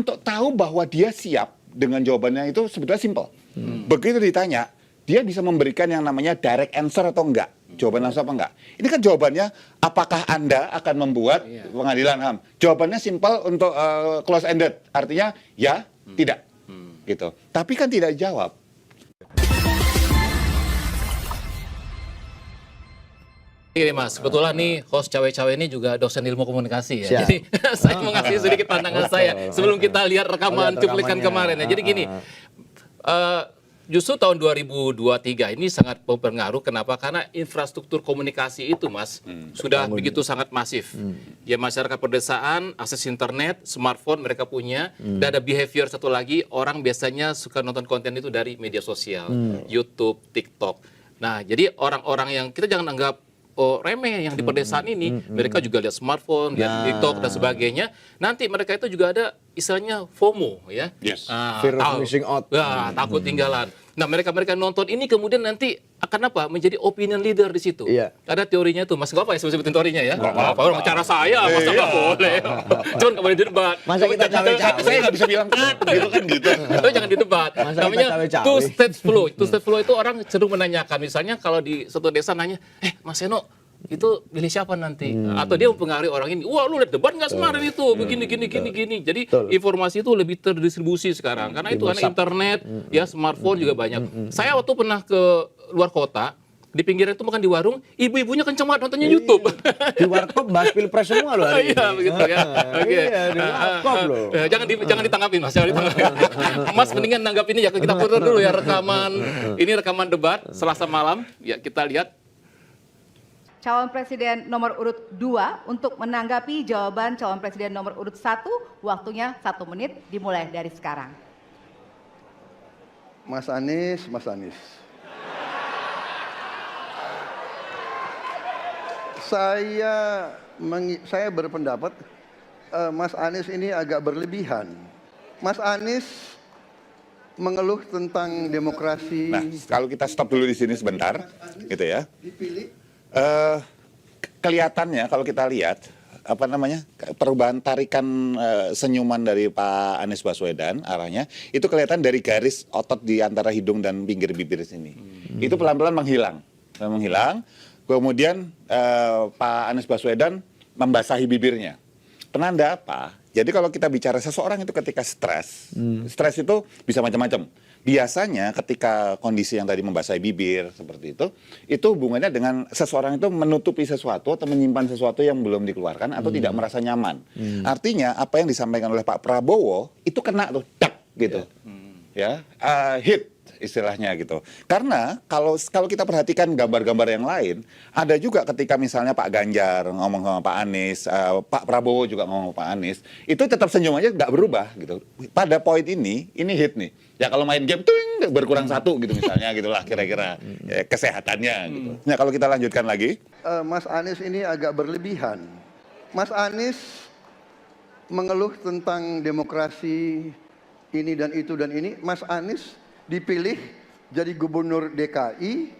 Untuk tahu bahwa dia siap dengan jawabannya itu sebetulnya simpel. Begitu ditanya, dia bisa memberikan yang namanya direct answer atau enggak. Jawaban langsung apa enggak. Ini kan jawabannya, apakah Anda akan membuat pengadilan HAM? Jawabannya simpel untuk close ended. Artinya ya, tidak. Gitu. Tapi kan tidak jawab. Ini Mas, kebetulan nih host cawe-cawe ini juga dosen ilmu komunikasi ya. Jadi saya mau ngasih sedikit pandangan saya sebelum kita lihat rekaman cuplikan kemarin ya. Jadi gini, justru tahun 2023 ini sangat berpengaruh. Kenapa? Karena infrastruktur komunikasi itu Mas sudah begitu sangat masif. Ya masyarakat pedesaan, akses internet, smartphone mereka punya. Dan ada behavior satu lagi, orang biasanya suka nonton konten itu dari media sosial, YouTube, TikTok. Nah jadi orang-orang yang kita jangan anggap remeh yang di pedesaan ini, mereka juga lihat smartphone, lihat TikTok dan sebagainya. Nanti mereka itu juga ada istilahnya FOMO ya. Yes. Fear of missing out. Takut tinggalan. Nah, mereka nonton ini kemudian nanti akan apa? Menjadi opinion leader di situ. Iya. Ada teorinya tuh, Mas. Gak apa ya sebutin teorinya ya? Gak apa-apa. Orang cara saya, masa nggak boleh. Cuman kemarin di debat. Masa kita cawe-cawe? Saya nggak bisa bilang gitu kan gitu. Tapi jangan di debat. Masa Namanya kita cawe-cawe? two stage flow. Two stage flow itu orang cenderung menanyakan. Misalnya kalau di satu desa nanya, Mas Seno, itu pilih siapa nanti? Atau dia mempengaruhi orang ini. Wah, lu lihat debat nggak kemarin itu? Begini. Jadi informasi itu lebih terdistribusi sekarang. Karena itu karena internet, ya smartphone juga banyak. Saya waktu pernah ke luar kota, di pinggiran itu makan di warung, ibu-ibunya kenceng banget nontonnya YouTube. Di warkop bahas pilpres semua loh hari ini. Iya, begitu ya. Oke. Iya, di warkop loh. Jangan ditanggapin, Mas. Jangan ditanggapin. Mas mendingan nanggapin ya. Kita putar dulu ya rekaman. Ini rekaman debat Selasa malam. Ya, kita lihat. Calon Presiden nomor urut 2 untuk menanggapi jawaban calon Presiden nomor urut 1, waktunya 1 menit dimulai dari sekarang. Mas Anies. Saya berpendapat Mas Anies ini agak berlebihan. Mas Anies mengeluh tentang demokrasi. Nah, kalau kita stop dulu di sini sebentar, gitu ya. Kelihatannya kalau kita lihat perubahan tarikan senyuman dari Pak Anies Baswedan arahnya itu kelihatan dari garis otot di antara hidung dan pinggir bibir sini. Itu pelan-pelan menghilang. Kemudian Pak Anies Baswedan membasahi bibirnya. Penanda apa? Jadi kalau kita bicara seseorang itu ketika stres itu bisa macam-macam. Biasanya ketika kondisi yang tadi membasahi bibir seperti itu hubungannya dengan seseorang itu menutupi sesuatu atau menyimpan sesuatu yang belum dikeluarkan atau tidak merasa nyaman. Artinya apa yang disampaikan oleh Pak Prabowo itu kena tuh, dak gitu, hit istilahnya gitu. Karena kalau kita perhatikan gambar-gambar yang lain, ada juga ketika misalnya Pak Ganjar ngomong sama Pak Anies, Pak Prabowo juga ngomong sama Pak Anies, itu tetap senyum aja nggak berubah gitu. Pada poin ini hit nih. Ya kalau main game tuh berkurang 1 gitu misalnya gitulah kira-kira ya, kesehatannya gitu. Nah kalau kita lanjutkan lagi, Mas Anies ini agak berlebihan. Mas Anies mengeluh tentang demokrasi ini dan itu dan ini. Mas Anies dipilih jadi gubernur DKI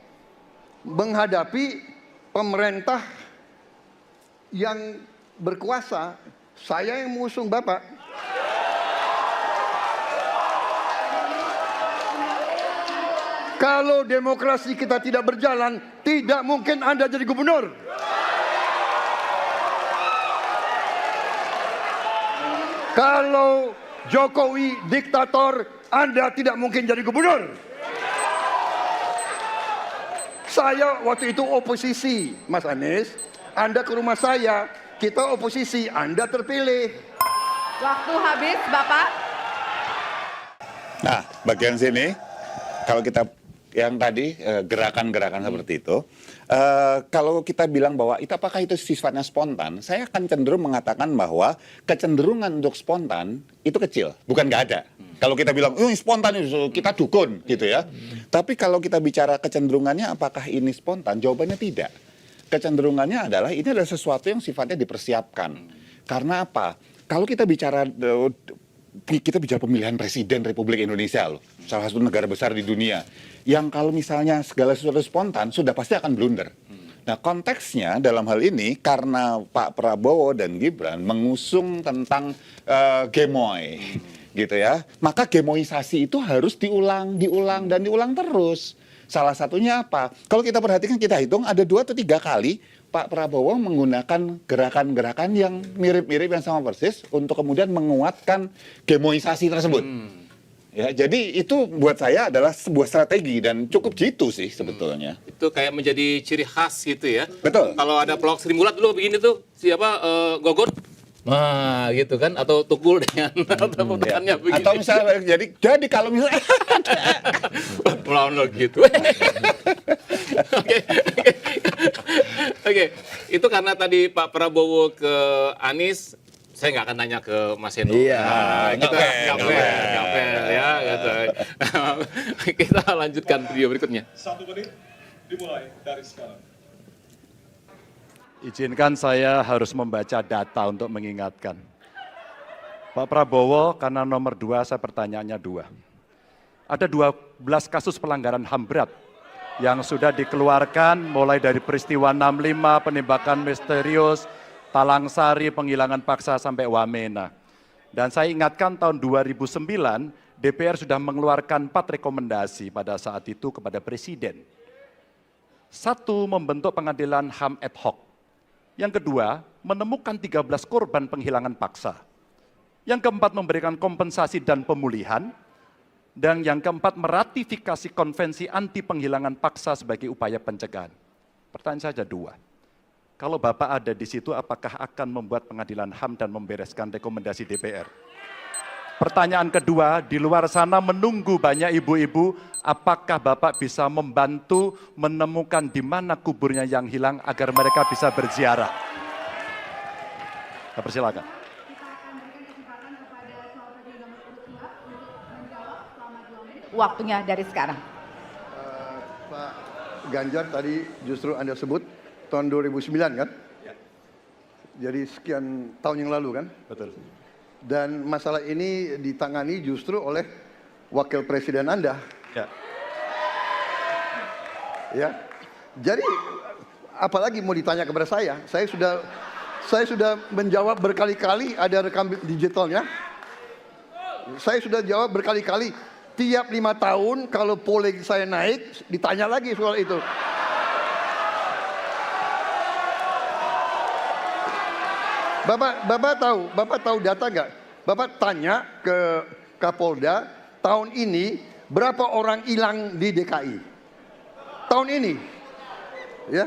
menghadapi pemerintah yang berkuasa. Saya yang mengusung Bapak. Kalau demokrasi kita tidak berjalan, tidak mungkin Anda jadi gubernur. Kalau Jokowi diktator, Anda tidak mungkin jadi gubernur. Saya waktu itu oposisi, Mas Anies. Anda ke rumah saya, kita oposisi, Anda terpilih. Waktu habis, Bapak. nah bagian sini kalau kita yang tadi gerakan-gerakan seperti itu, kalau kita bilang bahwa itu apakah itu sifatnya spontan, saya akan cenderung mengatakan bahwa kecenderungan untuk spontan itu kecil, bukan nggak ada. Kalau kita bilang spontan itu kita dukun gitu ya. Tapi kalau kita bicara kecenderungannya apakah ini spontan, jawabannya tidak. Kecenderungannya adalah ini adalah sesuatu yang sifatnya dipersiapkan. Karena apa? Kalau kita bicara pemilihan presiden Republik Indonesia loh, salah satu negara besar di dunia, yang kalau misalnya segala sesuatu spontan sudah pasti akan blunder. Nah, konteksnya dalam hal ini karena Pak Prabowo dan Gibran mengusung tentang gemoy, gitu ya. Maka gemoisasi itu harus diulang dan diulang terus. Salah satunya apa? Kalau kita perhatikan, kita hitung ada 2 atau 3 kali Pak Prabowo menggunakan gerakan-gerakan yang mirip-mirip yang sama persis untuk kemudian menguatkan gemoisasi tersebut. Ya, jadi itu buat saya adalah sebuah strategi dan cukup jitu sih sebetulnya. Itu kayak menjadi ciri khas gitu ya. Betul. Kalau ada pelawak Sri Mulat dulu begini tuh, siapa Gogon? Nah, gitu kan, atau Tukul dengan tepukannya begini. Atau misalnya jadi kalau misalnya melawan lo gitu. Oke, itu karena tadi Pak Prabowo ke Anies, saya nggak akan nanya ke Mas Heno. Iya. Kita nggak fair ya. Gitu. Kita lanjutkan video berikutnya. 1 menit dimulai dari sekarang. Izinkan saya harus membaca data untuk mengingatkan. Pak Prabowo, karena nomor 2, saya pertanyaannya 2. Ada 12 kasus pelanggaran HAM berat yang sudah dikeluarkan mulai dari peristiwa 65, penembakan misterius, Talang Sari, penghilangan paksa sampai Wamena. Dan saya ingatkan tahun 2009, DPR sudah mengeluarkan 4 rekomendasi pada saat itu kepada Presiden. 1, membentuk pengadilan HAM ad hoc. Yang kedua, menemukan 13 korban penghilangan paksa. Yang keempat, memberikan kompensasi dan pemulihan. Dan yang keempat, meratifikasi konvensi anti penghilangan paksa sebagai upaya pencegahan. Pertanyaan saja 2. Kalau Bapak ada di situ, apakah akan membuat pengadilan HAM dan membereskan rekomendasi DPR? Pertanyaan kedua, di luar sana menunggu banyak ibu-ibu, apakah Bapak bisa membantu menemukan di mana kuburnya yang hilang agar mereka bisa berziarah? Saya persilakan. Waktunya dari sekarang. Pak Ganjar tadi justru Anda sebut tahun 2009 kan? Ya. Jadi sekian tahun yang lalu kan? Betul. Dan masalah ini ditangani justru oleh wakil presiden Anda. Ya. Ya. Jadi apalagi mau ditanya kepada saya? Saya sudah menjawab berkali-kali, ada rekam digitalnya. Saya sudah jawab berkali-kali. Tiap 5 tahun kalau polling saya naik, ditanya lagi soal itu. Bapak tahu data nggak? Bapak tanya ke Kapolda, tahun ini berapa orang hilang di DKI? Tahun ini, ya,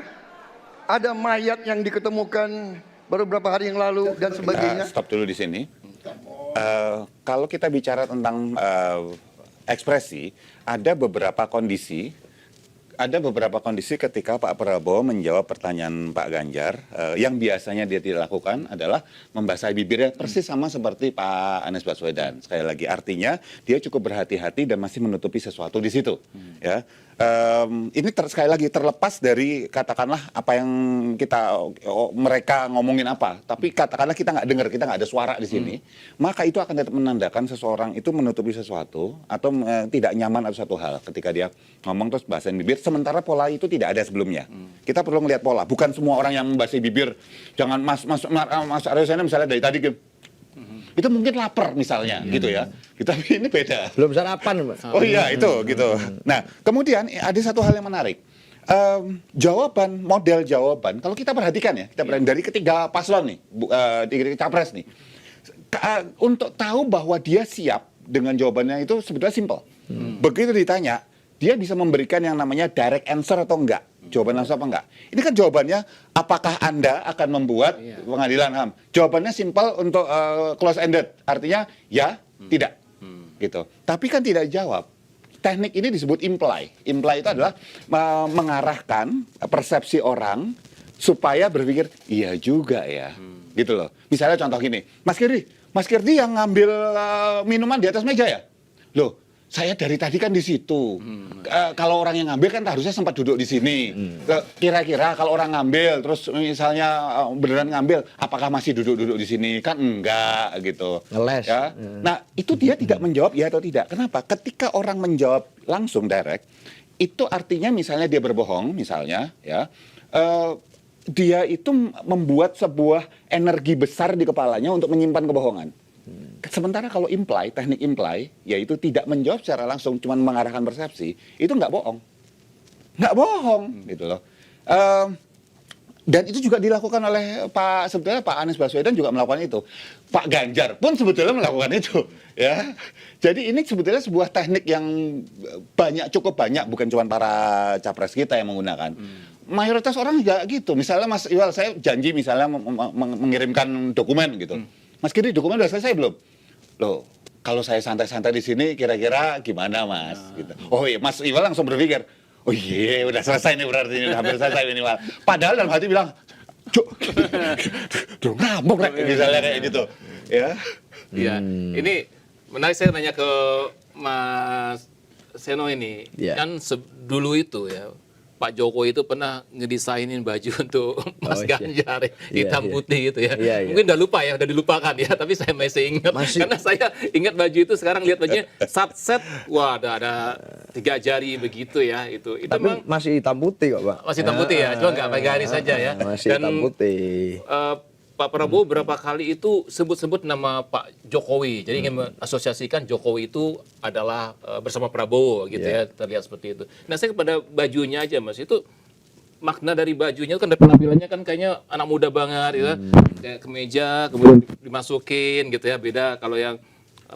ada mayat yang diketemukan baru beberapa hari yang lalu dan sebagainya. Stop dulu di sini. Kalau kita bicara tentang ekspresi, ada beberapa kondisi ketika Pak Prabowo menjawab pertanyaan Pak Ganjar, yang biasanya dia tidak lakukan adalah membasahi bibirnya persis sama seperti Pak Anies Baswedan. Sekali lagi, artinya dia cukup berhati-hati dan masih menutupi sesuatu di situ. Ya, ini sekali lagi terlepas dari katakanlah apa yang mereka ngomongin apa, tapi katakanlah kita nggak dengar, kita nggak ada suara di sini, maka itu akan tetap menandakan seseorang itu menutupi sesuatu atau tidak nyaman atau satu hal ketika dia ngomong terus bahasain bibir. Sementara pola itu tidak ada sebelumnya. Kita perlu melihat pola. Bukan semua orang yang membasahi bibir. Jangan Mas Arsena misalnya dari tadi itu mungkin lapar misalnya gitu ya. Tapi ini beda. Belum sarapan, Pak. Oh iya itu gitu. Nah kemudian ada satu hal yang menarik. Model jawaban. Kalau kita perhatikan ya, kita perhatikan dari ketiga paslon nih, di capres nih, untuk tahu bahwa dia siap dengan jawabannya itu sebetulnya simple. Begitu ditanya, dia bisa memberikan yang namanya direct answer atau enggak. Jawaban langsung apa enggak. Ini kan jawabannya, apakah Anda akan membuat pengadilan HAM? Jawabannya simple untuk close-ended. Artinya, ya, tidak. Gitu. Tapi kan tidak jawab. Teknik ini disebut imply. Imply itu adalah mengarahkan persepsi orang supaya berpikir, iya juga ya. Gitu loh. Misalnya contoh gini, Mas Kirdi yang ngambil minuman di atas meja ya? Loh, saya dari tadi kan di situ. Kalau orang yang ngambil kan harusnya sempat duduk di sini. Kira-kira kalau orang ngambil, terus misalnya beneran ngambil, apakah masih duduk-duduk di sini? Kan enggak gitu. Ngeles. Ya. Nah itu dia tidak menjawab ya atau tidak. Kenapa? Ketika orang menjawab langsung direct, itu artinya misalnya dia berbohong, misalnya ya. dia itu membuat sebuah energi besar di kepalanya untuk menyimpan kebohongan. Sementara kalau teknik imply, yaitu tidak menjawab secara langsung, cuma mengarahkan persepsi, itu nggak bohong. Nggak bohong, gitu loh. Dan itu juga dilakukan oleh sebetulnya Pak Anies Baswedan juga melakukan itu. Pak Ganjar pun sebetulnya melakukan itu, ya. Jadi ini sebetulnya sebuah teknik yang cukup banyak, bukan cuma para capres kita yang menggunakan. Mayoritas orang juga gitu. Misalnya Mas Iwal, saya janji misalnya mengirimkan dokumen gitu. Mas Kiri, dokumen udah selesai belum? Loh, kalau saya santai-santai di sini kira-kira gimana, Mas? Gitu. Oh iya, Mas Iwal langsung berpikir, oh iya, udah selesai nih berarti ini, udah hampir selesai minimal. Padahal dalam hati bilang, Cuk, dong ngambek misalnya kayak gitu. Ya. Iya. Ini menarik, saya nanya ke Mas Seno ini. Iya. Kan dulu itu ya, Pak Jokowi itu pernah ngedesainin baju untuk Mas Ganjar, hitam putih gitu ya. Iya, iya. Mungkin udah lupa ya, udah dilupakan ya, tapi saya masih ingat. Karena saya ingat baju itu, sekarang lihat bajunya satset, wah ada 3 jari begitu ya. Itu Tapi memang masih hitam putih kok, Pak. masih hitam putih ya, cuma nggak pakai garis saja ya. Masih hitam putih. Pak Prabowo berapa kali itu sebut-sebut nama Pak Jokowi. Jadi ingin mengasosiasikan Jokowi itu adalah bersama Prabowo gitu ya, terlihat seperti itu. Nah, saya kepada bajunya aja, Mas. Itu makna dari bajunya kan, dari penampilannya kan kayaknya anak muda banget gitu. Kayak kemeja kemudian dimasukin gitu ya. Beda kalau yang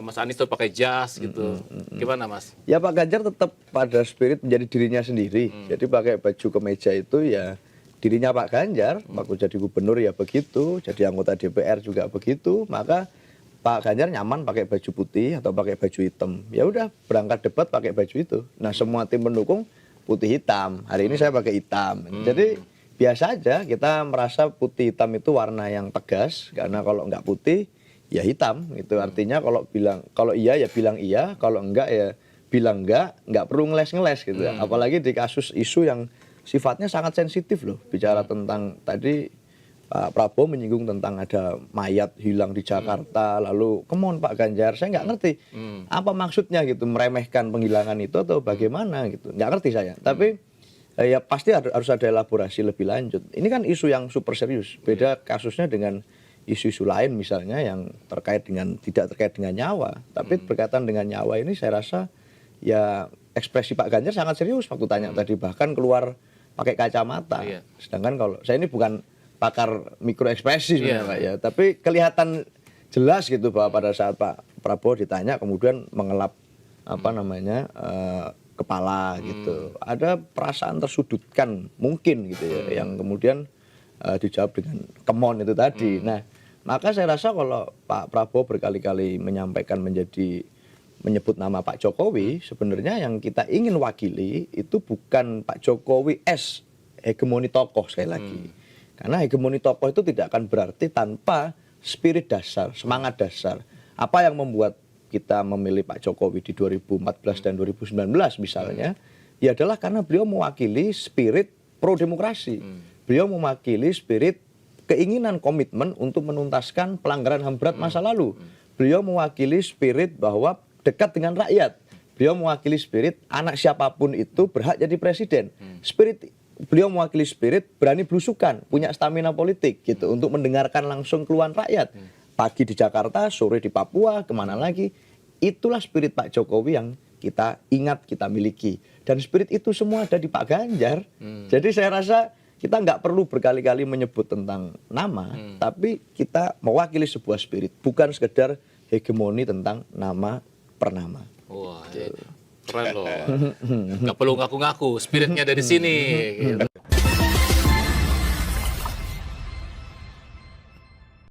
Mas Anies tuh pakai jas gitu. Gimana, Mas? Ya Pak Ganjar tetap pada spirit menjadi dirinya sendiri. Jadi pakai baju kemeja itu ya dirinya Pak Ganjar. Waktu jadi gubernur ya begitu, jadi anggota DPR juga begitu. Maka Pak Ganjar nyaman pakai baju putih atau pakai baju hitam. Ya udah, berangkat debat pakai baju itu. Nah, semua tim pendukung putih hitam. Hari ini saya pakai hitam. Jadi biasa aja, kita merasa putih hitam itu warna yang tegas, karena kalau nggak putih ya hitam. Itu artinya kalau iya ya bilang iya, kalau enggak ya bilang nggak perlu ngeles-ngeles gitu. Apalagi di kasus isu yang sifatnya sangat sensitif loh, bicara tentang tadi Pak Prabowo menyinggung tentang ada mayat hilang di Jakarta, lalu come on Pak Ganjar, saya nggak ngerti apa maksudnya gitu, meremehkan penghilangan itu atau bagaimana gitu, nggak ngerti saya. Tapi ya pasti harus ada elaborasi lebih lanjut. Ini kan isu yang super serius, beda kasusnya dengan isu-isu lain misalnya yang tidak terkait dengan nyawa, tapi berkaitan dengan nyawa ini saya rasa ya ekspresi Pak Ganjar sangat serius waktu tanya tadi, bahkan keluar pakai kacamata. Sedangkan kalau saya ini bukan pakar mikro ekspresi sebenarnya Pak ya, tapi kelihatan jelas gitu bahwa pada saat Pak Prabowo ditanya kemudian mengelap kepala gitu. Ada perasaan tersudutkan mungkin gitu ya, yang kemudian dijawab dengan kemon itu tadi. Nah, maka saya rasa kalau Pak Prabowo berkali-kali menyebut nama Pak Jokowi, sebenarnya yang kita ingin wakili itu bukan Pak Jokowi hegemoni tokoh sekali lagi. Karena hegemoni tokoh itu tidak akan berarti tanpa spirit dasar, semangat dasar. Apa yang membuat kita memilih Pak Jokowi di 2014 dan 2019 misalnya, ya adalah karena beliau mewakili spirit pro-demokrasi. Beliau mewakili spirit keinginan komitmen untuk menuntaskan pelanggaran HAM berat masa lalu. Beliau mewakili spirit bahwa dekat dengan rakyat. Beliau mewakili spirit anak siapapun itu berhak jadi presiden. Beliau mewakili spirit berani belusukan, punya stamina politik gitu untuk mendengarkan langsung keluhan rakyat. Pagi di Jakarta, sore di Papua, kemana lagi. Itulah spirit Pak Jokowi yang kita ingat, kita miliki. Dan spirit itu semua ada di Pak Ganjar. Jadi saya rasa kita nggak perlu berkali-kali menyebut tentang nama, tapi kita mewakili sebuah spirit, bukan sekedar hegemoni tentang nama per nama. Wah, keren loh. Nggak perlu ngaku-ngaku, spiritnya dari sini. Gitu.